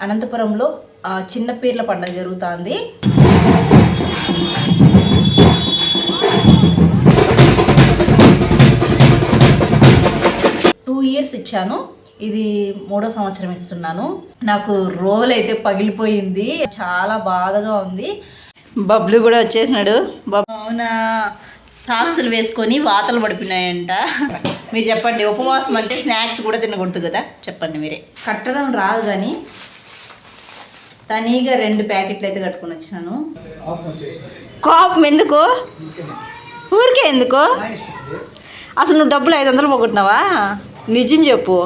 అనంతపురంలో చిన్న పీర్ల పండుగ జరుగుతుంది. టూ ఇయర్స్ ఇచ్చాను, ఇది 3వ సంవత్సరం ఇస్తున్నాను. నాకు రోల్ అయితే పగిలిపోయింది, చాలా బాధగా ఉంది. బబ్లు కూడా వచ్చేసినాడు. అవునా, సాక్సులు వేసుకొని వాతలు పడిపోయినాయంట. మీరు చెప్పండి, ఉపవాసం అంటే స్నాక్స్ కూడా తినకూడదు కదా, చెప్పండి మీరే. కట్టడం రాదు కానీ తనీగా 2 ప్యాకెట్లు అయితే కట్టుకొని వచ్చినాను. కోపం ఎందుకు, ఊరికే ఎందుకు? అసలు నువ్వు డబ్బులు 500 పోగొట్టినావా? నిజం చెప్పు.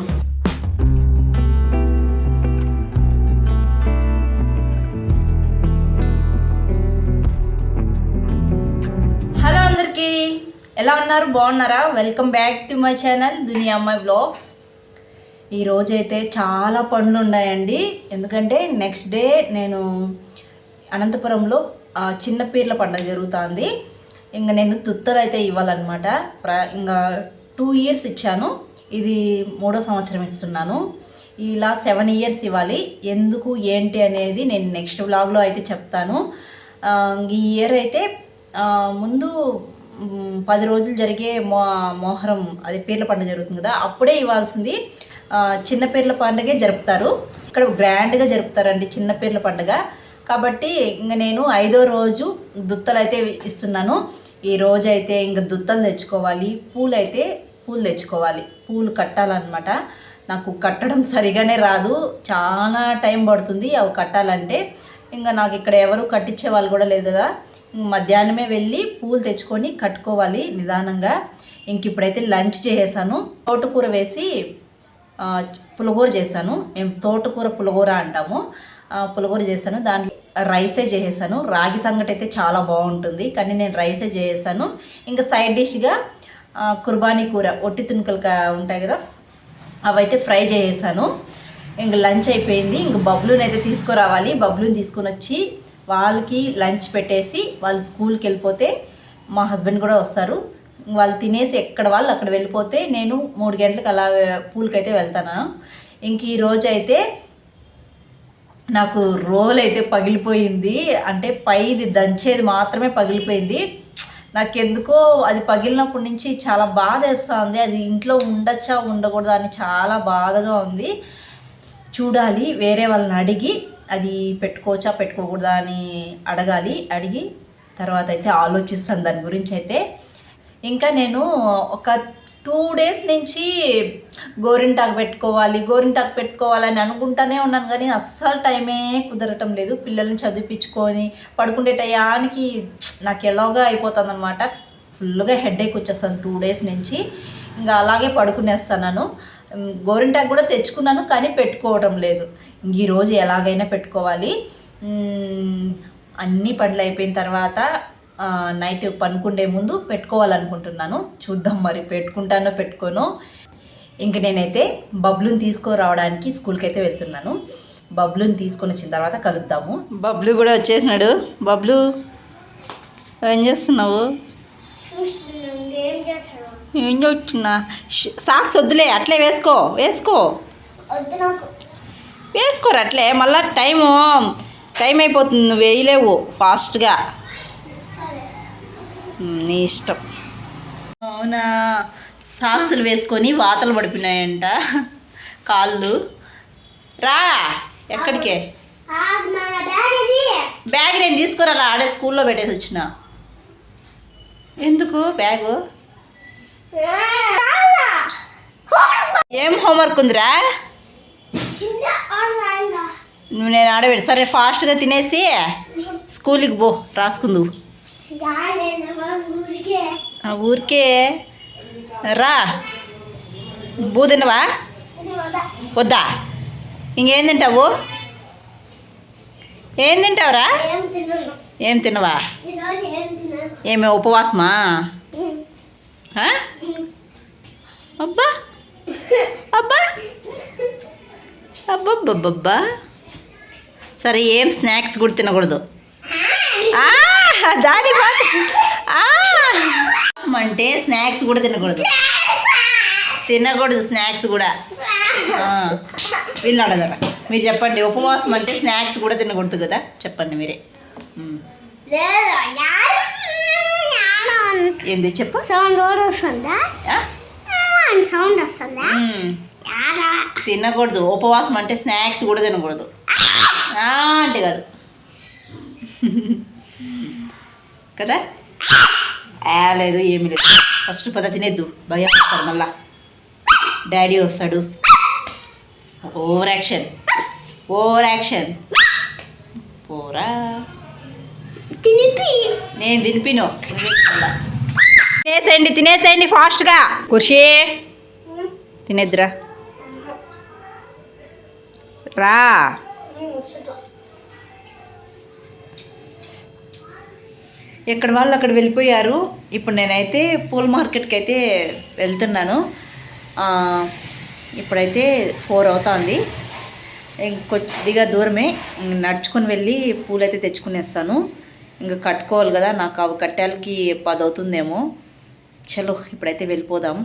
హలో అందరికీ, ఎలా ఉన్నారు? బాగున్నారా? Welcome back to my channel దునియా అమ్మాయి బ్లాగ్స్. ఈరోజైతే చాలా పనులు ఉన్నాయండి. ఎందుకంటే నెక్స్ట్ డే నేను అనంతపురంలో చిన్న పీర్ల పండుగ జరుగుతుంది. ఇంకా నేను దుత్తలు అయితే ఇవ్వాలన్నమాట. ఇంకా 2 ఇయర్స్ ఇచ్చాను, ఇది 3వ సంవత్సరం ఇస్తున్నాను. ఇలా 7 ఇయర్స్ ఇవ్వాలి. ఎందుకు ఏంటి అనేది నేను నెక్స్ట్ వ్లాగ్లో అయితే చెప్తాను. ఈ ఇయర్ అయితే ముందు 10 రోజులు జరిగే మొహరం, అది పీర్ల పండుగ జరుగుతుంది కదా, అప్పుడే ఇవ్వాల్సింది. చిన్న పీర్ల పండుగే జరుపుతారు ఇక్కడ, గ్రాండ్గా జరుపుతారండి చిన్న పీర్ల పండుగ. కాబట్టి ఇంక నేను 5వ రోజు దుత్తలు అయితే ఇస్తున్నాను. ఈ రోజు అయితే ఇంక దుత్తలు తెచ్చుకోవాలి, పూలు తెచ్చుకోవాలి, పూలు కట్టాలన్నమాట. నాకు కట్టడం సరిగానే రాదు, చాలా టైం పడుతుంది అవి కట్టాలంటే. ఇంకా నాకు ఇక్కడ ఎవరు కట్టించే వాళ్ళు కూడా లేదు కదా, మధ్యాహ్నమే వెళ్ళి పూలు తెచ్చుకొని కట్టుకోవాలి నిదానంగా. ఇంక ఇప్పుడైతే లంచ్ చేసేసాను. తోటకూర వేసి పులగూర చేశాను. మేము తోటకూర పులగూర అంటాము. పులగూర చేశాను, దాంట్లో రైసే చేసేసాను. రాగి సంగటి అయితే చాలా బాగుంటుంది, కానీ నేను రైసే చేసేసాను. ఇంకా సైడ్ డిష్గా కుర్బానీ కూర, ఒట్టి తునుకలు ఉంటాయి కదా, అవైతే ఫ్రై చేసేసాను. ఇంక లంచ్ అయిపోయింది. ఇంక బబ్లూని అయితే తీసుకురావాలి. బబ్లూని తీసుకొని వచ్చి వాళ్ళకి లంచ్ పెట్టేసి వాళ్ళు స్కూల్కి వెళ్ళిపోతే మా హస్బెండ్ కూడా వస్తారు. వాళ్ళు తినేసి ఎక్కడ వాళ్ళు అక్కడ వెళ్ళిపోతే నేను 3 గంటలకు అలా పూలకైతే వెళ్తాను. ఇంక ఈరోజు అయితే నాకు రోల్ అయితే పగిలిపోయింది. అంటే పైది దంచేది మాత్రమే పగిలిపోయింది. నాకెందుకో అది పగిలినప్పటి నుంచి చాలా బాధ వేస్తుంది. అది ఇంట్లో ఉండొచ్చా ఉండకూడదా అని చాలా బాధగా ఉంది. చూడాలి, వేరే వాళ్ళని అడిగి అది పెట్టుకోవచ్చా పెట్టుకోకూడదా అని అడిగి తర్వాత అయితే ఆలోచిస్తాను దాని గురించి అయితే. ఇంకా నేను ఒక 2 డేస్ నుంచి గోరింటాకు పెట్టుకోవాలని అనుకుంటానే ఉన్నాను, కానీ అస్సలు టైమే కుదరటం లేదు. పిల్లల్ని చదివించుకొని పడుకునే టయానికి నాకు ఎలాగా అయిపోతుంది అనమాట. ఫుల్గా హెడేక్ వచ్చేస్తాను 2 డేస్ నుంచి. ఇంకా అలాగే పడుకునేస్తాను. గోరింటాకు కూడా తెచ్చుకున్నాను, కానీ పెట్టుకోవడం లేదు. ఈరోజు ఎలాగైనా పెట్టుకోవాలి. అన్ని పనులు అయిపోయిన తర్వాత నైట్ పనుకుండే ముందు పెట్టుకోవాలనుకుంటున్నాను. చూద్దాం మరి పెట్టుకుంటానో పెట్టుకోనో. ఇంక నేనైతే బబ్లుని తీసుకురావడానికి స్కూల్కి అయితే వెళ్తున్నాను. బబ్లుని తీసుకొని వచ్చిన తర్వాత కలుద్దాము. బబ్లు కూడా వచ్చేసినాడు. బబ్లు, ఏం చేస్తున్నావు? ఏం చేస్తున్నా? సాక్స్ వద్దులే, అట్లే వేసుకోరు అట్లే. మళ్ళీ టైం అయిపోతుంది, నువ్వు వేయలేవు ఫాస్ట్గా. నీ ఇష్టం. అవునా, సాక్సులు వేసుకొని వాతలు పడిపోయినాయంట కాళ్ళు. రా, ఎక్కడికే? బ్యాగ్ నేను తీసుకురా, ఆడే స్కూల్లో పెట్టేసి వచ్చిన. ఎందుకు బ్యాగు? ఏం హోంవర్క్ ఉందిరా? నేను ఆడబెట్టి. సరే, ఫాస్ట్గా తినేసి స్కూల్కి పో, రాసుకుందు. ఊరికే రా. బూ తినవా? వద్దా? ఇంకేం తింటావు? ఏం తింటావురా? ఏం తినవా? ఏమి ఉపవాసమా? అబ్బా అబ్బా అబ్బబ్బబ్బబ్బా. సరే, ఏం స్నాక్స్ కూడా తినకూడదు. దాని అంటే స్నాక్స్ కూడా తినకూడదు. స్నాక్స్ కూడా. వీళ్ళు అడగరా, మీరు చెప్పండి, ఉపవాసం అంటే స్నాక్స్ కూడా తినకూడదు కదా, చెప్పండి మీరే. ఏంది చెప్పు. తినకూడదు, ఉపవాసం అంటే స్నాక్స్ కూడా తినకూడదు అంటే కాదు కదా. లేదు ఏమి లేదు, ఫస్ట్ పద తినేద్దు, భయం వస్తాడు మళ్ళా, డాడీ వస్తాడు. ఓవర్ యాక్షన్ పోరా. నేను తినిపిను. తినేసేయండి ఫాస్ట్గా. ఖుషి తినేద్దురా రా. ఎక్కడ వాళ్ళు అక్కడ వెళ్ళిపోయారు. ఇప్పుడు నేనైతే పూల మార్కెట్కి అయితే వెళ్తున్నాను. ఇప్పుడైతే 4 అవుతుంది. ఇంకొద్దిగా దూరమే, నడుచుకొని వెళ్ళి పూలు అయితే తెచ్చుకునేస్తాను. ఇంకా కట్టుకోవాలి కదా, నాకు అవి కట్టాలకి 10 అవుతుందేమో. చలో ఇప్పుడైతే వెళ్ళిపోదాం.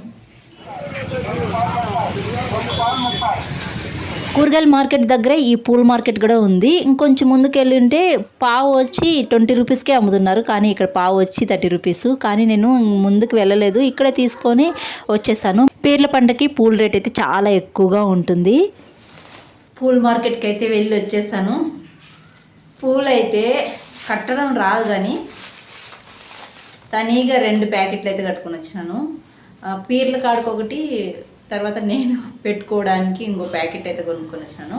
కూరగాయల మార్కెట్ దగ్గర ఈ పూల మార్కెట్ కూడా ఉంది. ఇంకొంచెం ముందుకు వెళ్ళి ఉంటే పావు వచ్చి 20 రూపీస్కే అమ్ముతున్నారు, కానీ ఇక్కడ పావు వచ్చి 30 రూపీస్. కానీ నేను ముందుకు వెళ్ళలేదు, ఇక్కడే తీసుకొని వచ్చేసాను. పీర్ల పండగకి పూల రేట్ అయితే చాలా ఎక్కువగా ఉంటుంది. పూల మార్కెట్కి అయితే వెళ్ళి వచ్చేసాను. పూలు అయితే కట్టడం రాదు, కానీ తనీగా 2 ప్యాకెట్లు అయితే కట్టుకొని వచ్చినాను. పీర్ల కాడకు ఒకటి, తర్వాత నేను పెట్టుకోవడానికి ఇంకో ప్యాకెట్ అయితే కొనుక్కొని వచ్చాను.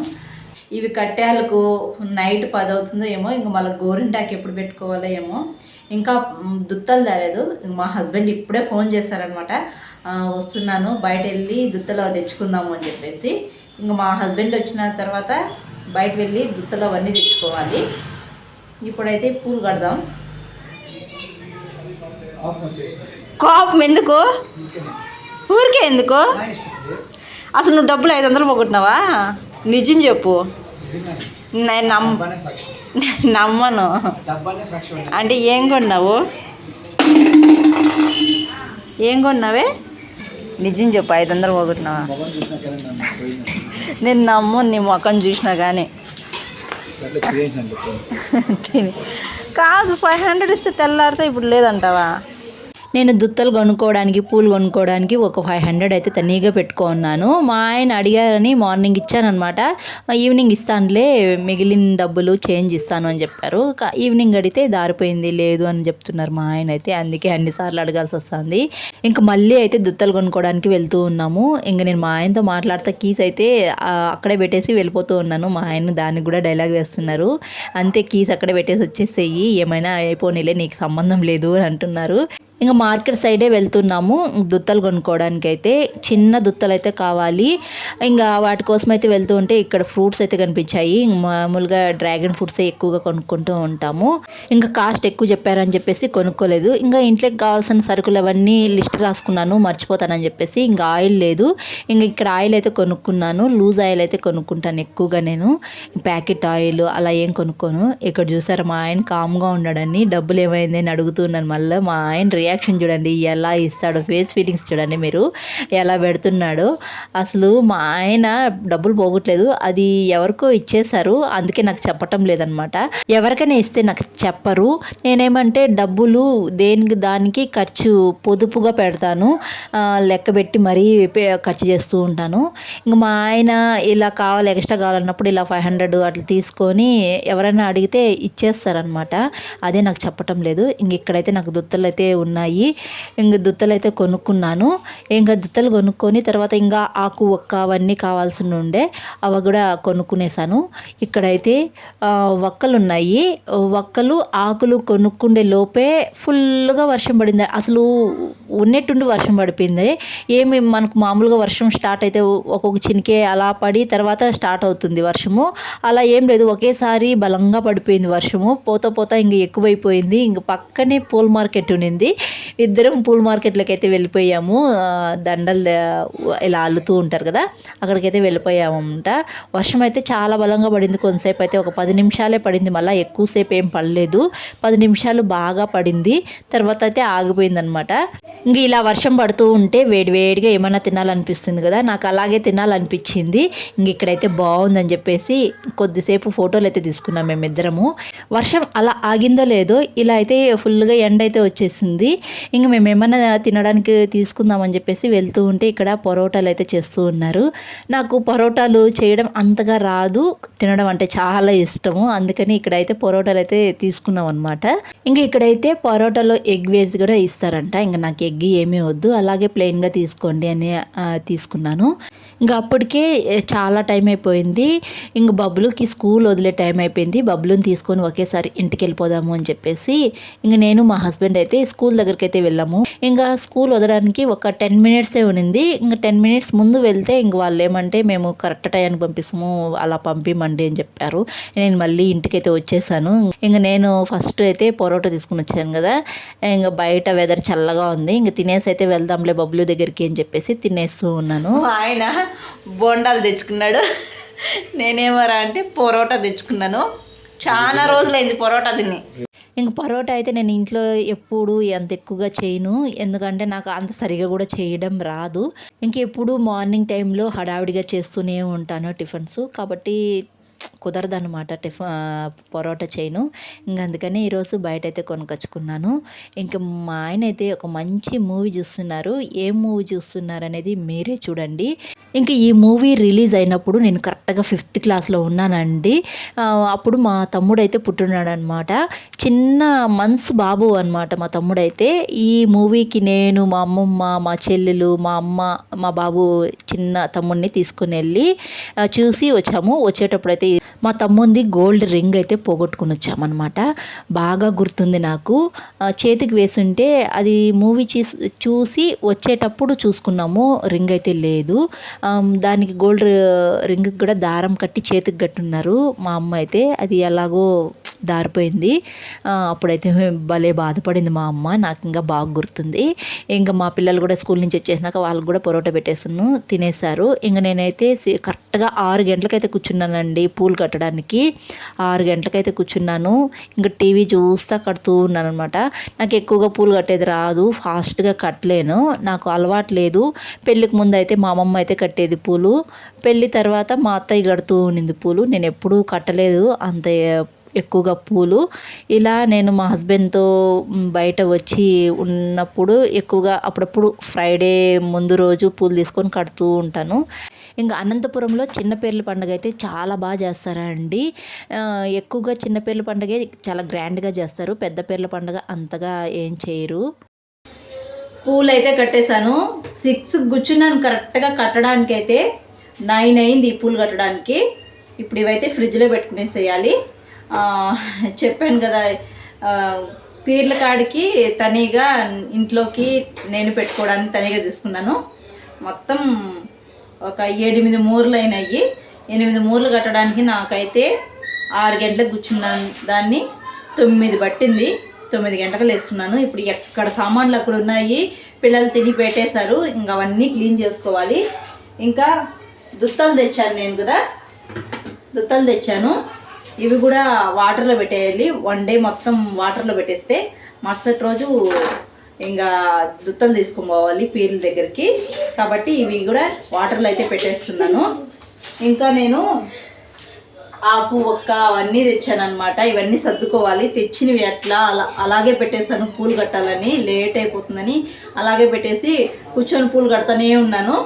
ఇవి కట్టేళ్ళకు నైట్ 10 అవుతుందో ఏమో, ఇంక మళ్ళీ గోరింటాకి ఎప్పుడు పెట్టుకోవాలో ఏమో. ఇంకా దుత్తలు తేలేదు. మా హస్బెండ్ ఇప్పుడే ఫోన్ చేశారనమాట, వస్తున్నాను బయట వెళ్ళి దుత్తలు తెచ్చుకుందాము అని చెప్పేసి. ఇంక మా హస్బెండ్ వచ్చిన తర్వాత బయట వెళ్ళి దుత్తలు అవన్నీ తెచ్చుకోవాలి. ఇప్పుడైతే పూలు కడదాం. కోపం ఎందుకు, ఊరికే ఎందుకు? అసలు నువ్వు డబ్బులు 500 పోగొట్టినావా? నిజం చెప్పు. నేను నమ్మను. అంటే ఏం కొన్నావు? నిజం చెప్పు, 500 పోగొట్టినావా? నేను నమ్మను, నీ ముఖం చూసినా కానీ. కాదు, 500 ఇస్తే తెల్లారితే ఇప్పుడు లేదంటావా? నేను దుత్తలు కొనుక్కోవడానికి, పూలు కొనుక్కోవడానికి ఒక 500 అయితే తనీగా పెట్టుకున్నాను. మా ఆయన అడిగారని మార్నింగ్ ఇచ్చానమాట. ఈవినింగ్ ఇస్తానులే, మిగిలిన డబ్బులు చేంజ్ ఇస్తాను అని చెప్పారు. ఈవినింగ్ అడిగితే దారిపోయింది, లేదు అని చెప్తున్నారు మా ఆయన అయితే. అందుకే అన్నిసార్లు అడగాల్సి వస్తుంది. ఇంకా మళ్ళీ అయితే దుత్తలు కొనుక్కోవడానికి వెళ్తూ ఉన్నాము. ఇంకా నేను మా ఆయనతో మాట్లాడుతూ కీస్ అయితే అక్కడే పెట్టేసి వెళ్ళిపోతూ ఉన్నాను. మా ఆయన దానికి కూడా డైలాగ్ వేస్తున్నారు, అంతే కీస్ అక్కడే పెట్టేసి వచ్చేసేయి, ఏమైనా అయిపోనీలే, నీకు సంబంధం లేదు అని అంటున్నారు. ఇంకా మార్కెట్ సైడే వెళ్తున్నాము దుత్తలు కొనుక్కోవడానికి. అయితే చిన్న దుత్తలు అయితే కావాలి. ఇంకా వాటి కోసం అయితే వెళ్తూ ఉంటే ఇక్కడ ఫ్రూట్స్ అయితే కనిపించాయి. మామూలుగా డ్రాగన్ ఫ్రూట్సే ఎక్కువగా కొనుక్కుంటూ ఉంటాము. ఇంకా కాస్ట్ ఎక్కువ చెప్పారని చెప్పేసి కొనుక్కోలేదు. ఇంకా ఇంట్లోకి కావాల్సిన సరుకులు అవన్నీ లిస్ట్ రాసుకున్నాను, మర్చిపోతానని చెప్పేసి. ఇంకా ఆయిల్ లేదు, ఇంకా ఇక్కడ ఆయిల్ అయితే కొనుక్కున్నాను. లూజ్ ఆయిల్ అయితే కొనుక్కుంటాను ఎక్కువగా నేను, ప్యాకెట్ ఆయిల్ అలా ఏం కొనుక్కోను. ఇక్కడ చూసారు మా ఆయన కామ్గా ఉన్నాడని, డబ్బులు ఏమైంది అని అడుగుతున్నాను. మళ్ళీ మా ఆయన రియాక్షన్ చూడండి, ఎలా ఇస్తాడో, ఫేస్ ఫీలింగ్స్ చూడండి మీరు ఎలా పెడుతున్నాడో. అసలు మా ఆయన డబ్బులు పోగొట్టలేదు, అది ఎవరికో ఇచ్చేశారు, అందుకే నాకు చెప్పటం లేదనమాట. ఎవరికైనా ఇస్తే నాకు చెప్పరు. నేనేమంటే డబ్బులు దేనికి దానికి ఖర్చు పొదుపుగా పెడతాను, లెక్క పెట్టి మరీ ఖర్చు చేస్తూ ఉంటాను. ఇంకా మా ఆయన ఇలా కావాలి, ఎక్స్ట్రా కావాలన్నప్పుడు ఇలా 500 అట్లా తీసుకొని ఎవరైనా అడిగితే ఇచ్చేస్తారనమాట. అదే నాకు చెప్పటం లేదు. ఇంక ఇక్కడైతే నాకు దుత్తలు అయితే ఉన్నాయి. ఇంక దుత్తలు అయితే కొనుక్కున్నాను. ఇంకా దుత్తలు కొనుక్కొని తర్వాత ఇంకా ఆకు ఒక్క అవన్నీ కావాల్సి ఉండే అవి కూడా కొనుక్కునేసాను. ఇక్కడైతే వక్కలు ఉన్నాయి. వక్కలు ఆకులు కొనుక్కుండే లోపే ఫుల్గా వర్షం పడింది. అసలు ఉన్నట్టుండి వర్షం పడిపోయింది. ఏమి మనకు మామూలుగా వర్షం స్టార్ట్ అయితే ఒక్కొక్క చినికే అలా పడి తర్వాత స్టార్ట్ అవుతుంది వర్షము, అలా ఏం లేదు, ఒకేసారి బలంగా పడిపోయింది వర్షము. పోతా ఇంక ఎక్కువైపోయింది. ఇంక పక్కనే పూల మార్కెట్ ఉండింది, ఇద్దరం పూల మార్కెట్లోకి అయితే వెళ్ళిపోయాము. దండలు ఇలా అల్లుతూ ఉంటారు కదా, అక్కడికైతే వెళ్ళిపోయామంట. వర్షం అయితే చాలా బలంగా పడింది. కొంతసేపు అయితే ఒక 10 నిమిషాలే పడింది, మళ్ళీ ఎక్కువసేపు ఏం పడలేదు. 10 నిమిషాలు బాగా పడింది, తర్వాత అయితే ఆగిపోయిందనమాట. ఇంక ఇలా వర్షం పడుతూ ఉంటే వేడివేడిగా ఏమన్నా తినాలనిపిస్తుంది కదా, నాకు అలాగే తినాలనిపించింది. ఇంక ఇక్కడైతే బాగుందని చెప్పేసి కొద్దిసేపు ఫోటోలు అయితే తీసుకున్నాం మేమిద్దరము. వర్షం అలా ఆగిందో లేదో ఇలా అయితే ఫుల్గా ఎండ అయితే వచ్చేసింది. ఇంక మేము ఏమన్నా తినడానికి తీసుకుందామని చెప్పేసి వెళ్తూ ఉంటే ఇక్కడ పరోటాలు అయితే చేస్తూ ఉన్నారు. నాకు పరోటాలు చేయడం అంతగా రాదు, తినడం అంటే చాలా ఇష్టము. అందుకని ఇక్కడైతే పరోటాలు అయితే తీసుకున్నాం అనమాట. ఇంక ఇక్కడైతే పరోటాలో ఎగ్ వేసి కూడా ఇస్తారంట. ఇంకా నాకు ఎగ్ ఏమీ వద్దు, అలాగే ప్లెయిన్గా తీసుకోండి అని తీసుకున్నాను. ఇంకా అప్పటికే చాలా టైం అయిపోయింది. ఇంక బబ్బులుకి స్కూల్ వదిలే టైం అయిపోయింది. బబ్బులుని తీసుకొని ఒకేసారి ఇంటికి వెళ్ళిపోదాము అని చెప్పేసి ఇంక నేను మా హస్బెండ్ అయితే స్కూల్ దగ్గరికి అయితే వెళ్ళాము. ఇంకా స్కూల్ వదలడానికి ఒక 10 మినిట్సే ఉన్నింది. ఇంకా 10 మినిట్స్ ముందు వెళ్తే ఇంక వాళ్ళు ఏమంటే మేము కరెక్ట్ టైంకి పంపిస్తాము, అలా పంపిమండి అని చెప్పారు. నేను మళ్ళీ ఇంటికైతే వచ్చేసాను. ఇంక నేను ఫస్ట్ అయితే పరోటా తీసుకుని వచ్చాను కదా, ఇంకా బయట వెదర్ చల్లగా ఉంది. ఇంక తినేసి అయితే వెళ్దాంలే బబ్బులు దగ్గరికి అని చెప్పేసి తినేస్తూ ఉన్నాను. ఆయన బోండాలు తెచ్చుకున్నాడు, నేనేమరా అంటే పరోటా తెచ్చుకున్నాను. చాలా రోజులైంది పరోటా తిని. ఇంక పరోటా అయితే నేను ఇంట్లో ఎప్పుడు అంత ఎక్కువగా చేయను, ఎందుకంటే నాకు అంత సరిగా కూడా చేయడం రాదు. ఇంకెప్పుడు మార్నింగ్ టైంలో హడావిడిగా చేస్తూనే ఉంటాను టిఫిన్స్, కాబట్టి కుదరదనమాట పరోటా చేయను. ఇంక అందుకని ఈరోజు బయట అయితే కొనుకొచ్చుకున్నాను. ఇంకా మా ఆయన అయితే ఒక మంచి మూవీ చూస్తున్నారు. ఏం మూవీ చూస్తున్నారు అనేది మీరే చూడండి. ఇంక ఈ మూవీ రిలీజ్ అయినప్పుడు నేను కరెక్ట్గా 5th క్లాస్లో ఉన్నానండి. అప్పుడు మా తమ్ముడు అయితే పుట్టున్నాడు అనమాట. చిన్న మంత్స్ బాబు అనమాట మా తమ్ముడైతే. ఈ మూవీకి నేను, మా అమ్మమ్మ, మా చెల్లెలు, మా అమ్మ, మా బాబు చిన్న తమ్ముడిని తీసుకుని వెళ్ళి చూసి వచ్చాము. వచ్చేటప్పుడు అయితే మా తమ్ముంది గోల్డ్ రింగ్ అయితే పోగొట్టుకుని వచ్చామన్నమాట. బాగా గుర్తుంది నాకు. చేతికి వేసుంటే అది మూవీ చూసి వచ్చేటప్పుడు చూసుకున్నాము, రింగ్ అయితే లేదు. దానికి గోల్డ్ రింగ్కి కూడా దారం కట్టి చేతికి కట్టున్నారు మా అమ్మ అయితే. అది ఎలాగో దారిపోయింది. అప్పుడైతే భలే బాధపడింది మా అమ్మ, నాకు ఇంకా బాగా గుర్తుంది. ఇంకా మా పిల్లలు కూడా స్కూల్ నుంచి వచ్చేసినాక వాళ్ళకి కూడా పరోటా పెట్టేస్తున్నాను, తినేశారు. ఇంకా నేనైతే కరెక్ట్గా 6 గంటలకైతే కూర్చున్నానండి పూలు కట్టడానికి. 6 గంటలకైతే కూర్చున్నాను. ఇంకా టీవీ చూస్తా కడుతూ ఉన్నాను అనమాట. నాకు ఎక్కువగా పూలు కట్టేది రాదు, ఫాస్ట్గా కట్టలేను, నాకు అలవాటు లేదు. పెళ్ళికి ముందు అయితే మా అమ్మమ్మ అయితే కట్టేది పూలు, పెళ్ళి తర్వాత మా అత్తయ్య కడుతూ ఉండింది పూలు. నేను ఎప్పుడూ కట్టలేదు అంత ఎక్కువగా పూలు. ఇలా నేను మా హస్బెండ్తో బయట వచ్చి ఉన్నప్పుడు ఎక్కువగా అప్పుడప్పుడు ఫ్రైడే ముందు రోజు పూలు తీసుకొని కడుతూ ఉంటాను. ఇంకా అనంతపురంలో చిన్నపేర్ల పండుగ అయితే చాలా బాగా చేస్తారండి. ఎక్కువగా చిన్నపేర్ల పండుగ చాలా గ్రాండ్గా చేస్తారు, పెద్ద పేర్ల పండుగ అంతగా ఏం చేయరు. పూలు అయితే కట్టేశాను. 6 కూర్చున్నాను కరెక్ట్గా కట్టడానికి అయితే. 9 అయింది ఈ పూలు కట్టడానికి. ఇప్పుడు ఇవైతే ఫ్రిడ్జ్లో పెట్టుకునేసేయాలి. చెప్పాను కదా, పీర్ల కాడికి తనీగా ఇంట్లోకి నేను పెట్టుకోవడానికి తనీగా తీసుకున్నాను. మొత్తం ఒక 8 మూరలు అయినాయి. 8 మూరలు కట్టడానికి నాకైతే 6 గంటలకు కూర్చున్నాను, దాన్ని 9 పట్టింది. 9 గంటలకు వేస్తున్నాను. ఇప్పుడు ఎక్కడ సామాన్లు అక్కడ ఉన్నాయి, పిల్లలు తిని పెట్టేశారు. ఇంకా అవన్నీ క్లీన్ చేసుకోవాలి. ఇంకా దుత్తలు తెచ్చాను నేను కదా, దుత్తలు తెచ్చాను. ఇవి కూడా వాటర్లో పెట్టేయాలి. 1 డే మొత్తం వాటర్లో పెట్టేస్తే మరుసటి రోజు ఇంకా దుత్తలు తీసుకొని పోవాలి పీర్ల దగ్గరికి. కాబట్టి ఇవి కూడా వాటర్లో అయితే పెట్టేస్తున్నాను. ఇంకా నేను ఆకు ఒక్క అవన్నీ తెచ్చాను అనమాట. ఇవన్నీ సర్దుకోవాలి. తెచ్చినవి అట్లా అలాగే పెట్టేస్తాను, పూలు కట్టాలని లేట్ అయిపోతుందని అలాగే పెట్టేసి కూర్చొని పూలు కడతానే ఉన్నాను.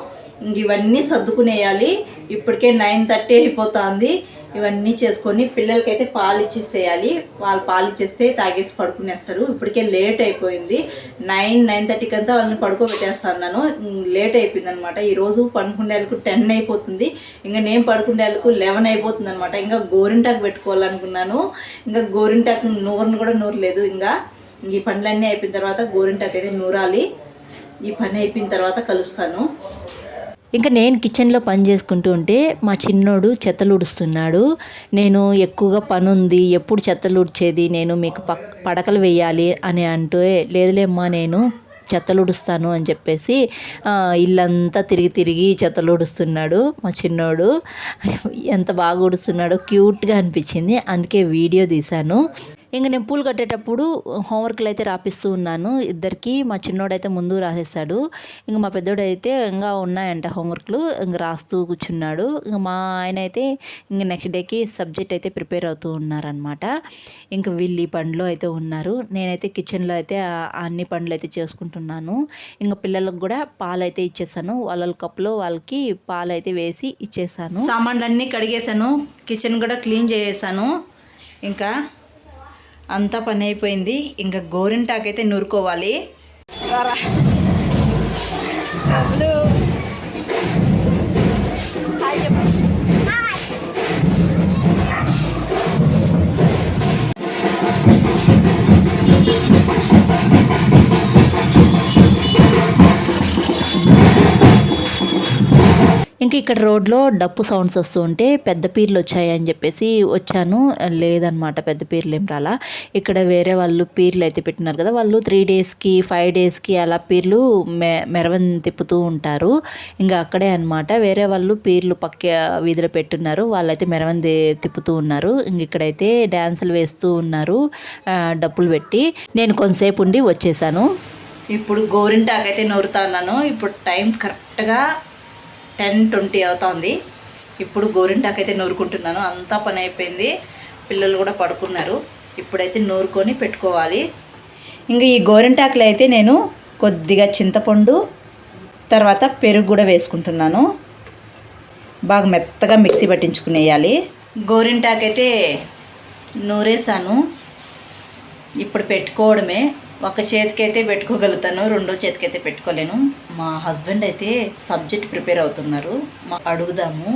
ఇంక ఇవన్నీ సర్దుకునేయాలి. ఇప్పటికే 9:30 అయిపోతుంది. ఇవన్నీ చేసుకొని పిల్లలకైతే పాలు ఇచ్చేసేయాలి. వాళ్ళు పాలు ఇచ్చేస్తే తాగేసి పడుకునేస్తారు. ఇప్పటికే లేట్ అయిపోయింది. 9:30కి అంతా వాళ్ళని పడుకోబెట్టేస్తున్నాను. లేట్ అయిపోయింది అనమాట. ఈరోజు పడుకునేళ్ళకు 10 అయిపోతుంది. ఇంకా నేను పడుకునేళ్ళకు 11 అయిపోతుంది అనమాట. ఇంకా గోరింటాకు పెట్టుకోవాలనుకున్నాను. ఇంకా గోరింటాకు నూరను కూడా నూరలేదు. ఇంకా ఈ పనులన్నీ అయిపోయిన తర్వాత గోరింటాకు అయితే నూరాలి. ఈ పని అయిపోయిన తర్వాత కలుస్తాను. ఇంకా నేను కిచెన్లో పని చేసుకుంటూ ఉంటే మా చిన్నోడు చెత్తలు ఉడుస్తున్నాడు. నేను ఎక్కువగా పని ఉంది, ఎప్పుడు చెత్తలు ఉడిచేది, నేను మీకు పడకలు వేయాలి అని అంటూ లేదులేమ్మా నేను చెత్తలు ఉడుస్తాను అని చెప్పేసి ఇల్లంతా తిరిగి చెత్తలు ఉడుస్తున్నాడు మా చిన్నోడు. ఎంత బాగా ఉడుస్తున్నాడో క్యూట్గా అనిపించింది, అందుకే వీడియో తీశాను. ఇంక నేను పూలు కట్టేటప్పుడు హోంవర్క్లు అయితే రాపిస్తూ ఉన్నాను ఇద్దరికి. మా చిన్నోడైతే ముందు రాసేస్తాడు, ఇంక మా పెద్దోడైతే ఇంకా ఉన్నాయంట హోంవర్క్లు, ఇంక రాస్తూ కూర్చున్నాడు. ఇంక మా ఆయన అయితే ఇంక నెక్స్ట్ డేకి సబ్జెక్ట్ అయితే ప్రిపేర్ అవుతూ ఉన్నారనమాట. ఇంక వీళ్ళు ఈ పనిలో అయితే ఉన్నారు. నేనైతే కిచెన్లో అయితే అన్ని పనులు అయితే చేసుకుంటున్నాను. ఇంక పిల్లలకు కూడా పాలు అయితే ఇచ్చేసాను, వాళ్ళ కప్పులో వాళ్ళకి పాలు అయితే వేసి ఇచ్చేసాను. సామాన్లు అన్నీ కడిగేసాను, కిచెన్ కూడా క్లీన్ చేసేసాను. ఇంకా అంతా పని అయిపోయింది. ఇంకా గోరింటాకైతే నూరుకోవాలి. రారా ఇంక ఇక్కడ రోడ్లో డప్పు సౌండ్స్ వస్తూ ఉంటే పెద్ద పీర్లు వచ్చాయని చెప్పేసి వచ్చాను. లేదనమాట, పెద్ద పీర్లు ఏం రాలా. ఇక్కడ వేరే వాళ్ళు పీర్లు అయితే పెట్టినారు కదా, వాళ్ళు 3 డేస్కి 5 డేస్కి అలా పీర్లు మెరవని తిప్పుతూ ఉంటారు. ఇంకా అక్కడే అనమాట వేరే వాళ్ళు పీర్లు పక్క వీధిలో పెట్టున్నారు, వాళ్ళైతే మెరవని తిప్పుతూ ఉన్నారు. ఇంక ఇక్కడైతే డ్యాన్సులు వేస్తూ ఉన్నారు డప్పులు పెట్టి. నేను కొంతసేపు ఉండి వచ్చేసాను. ఇప్పుడు గోరింటాకైతే నూరుతా ఉన్నాను. ఇప్పుడు టైం కరెక్ట్గా 10:20 అవుతుంది. ఇప్పుడు గోరింటాకైతే నూరుకుంటున్నాను. అంతా పని అయిపోయింది, పిల్లలు కూడా పడుకున్నారు. ఇప్పుడైతే నూరుకొని పెట్టుకోవాలి. ఇంకా ఈ గోరింటాకులు అయితే నేను కొద్దిగా చింతపండు తర్వాత పెరుగు కూడా వేసుకుంటున్నాను. బాగా మెత్తగా మిక్సీ పట్టించుకునేయాలి. గోరింటాకైతే నూరేసాను, ఇప్పుడు పెట్టుకోవడమే. ఒక చేతికైతే పెట్టుకోగలుగుతాను, రెండో చేతికైతే పెట్టుకోలేను. మా హస్బెండ్ అయితే సబ్జెక్ట్ ప్రిపేర్ అవుతున్నారు, అడుగుదాము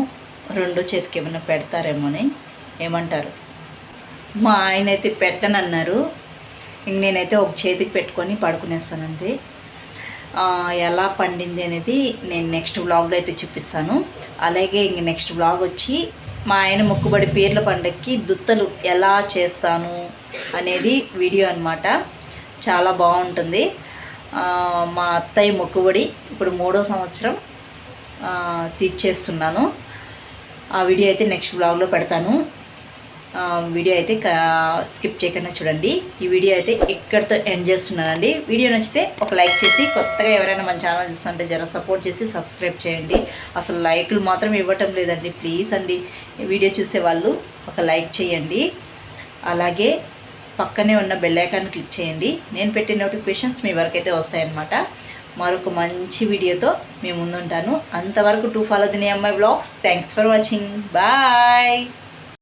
రెండో చేతికి ఏమైనా పెడతారేమోని. ఏమంటారు? మా ఆయన అయితే పెట్టనన్నారు. ఇంక నేనైతే ఒక చేతికి పెట్టుకొని పడుకునేస్తానంతే. ఎలా పండింది అనేది నేను నెక్స్ట్ వ్లాగ్లో అయితే చూపిస్తాను. అలాగే ఇంక నెక్స్ట్ వ్లాగ్ వచ్చి మా ఆయన మొక్కుబడి పీర్ల పండగకి దుత్తలు ఎలా చేస్తాను అనేది వీడియో అన్నమాట. చాలా బాగుంటుంది. మా అత్తయ్య మొక్కుబడి ఇప్పుడు 3వ సంవత్సరం తీర్చేస్తున్నాను. ఆ వీడియో అయితే నెక్స్ట్ వ్లాగ్లో పెడతాను. వీడియో అయితే స్కిప్ చేయకుండా చూడండి. ఈ వీడియో అయితే ఇక్కడితో ఎండ్ చేస్తున్నానండి. వీడియో నచ్చితే ఒక లైక్ చేసి, కొత్తగా ఎవరైనా మన ఛానల్ చూస్తుంటే జర సపోర్ట్ చేసి సబ్స్క్రైబ్ చేయండి. అసలు లైకులు మాత్రం ఇవ్వటం లేదండి, ప్లీజ్ అండి. వీడియో చూసే వాళ్ళు ఒక లైక్ చేయండి. అలాగే పక్కనే ఉన్న బెల్ ఐకాన్ క్లిక్ చేయండి. నేను పెట్టే నోటిఫికేషన్స్ మీ వరకు అయితే వస్తాయన్నమాట. మరొక మంచి వీడియోతో మీ ముందుంటాను. అంతవరకు టు ఫాలో ది అమ్మాయి vlogs. Thanks for watching. Bye.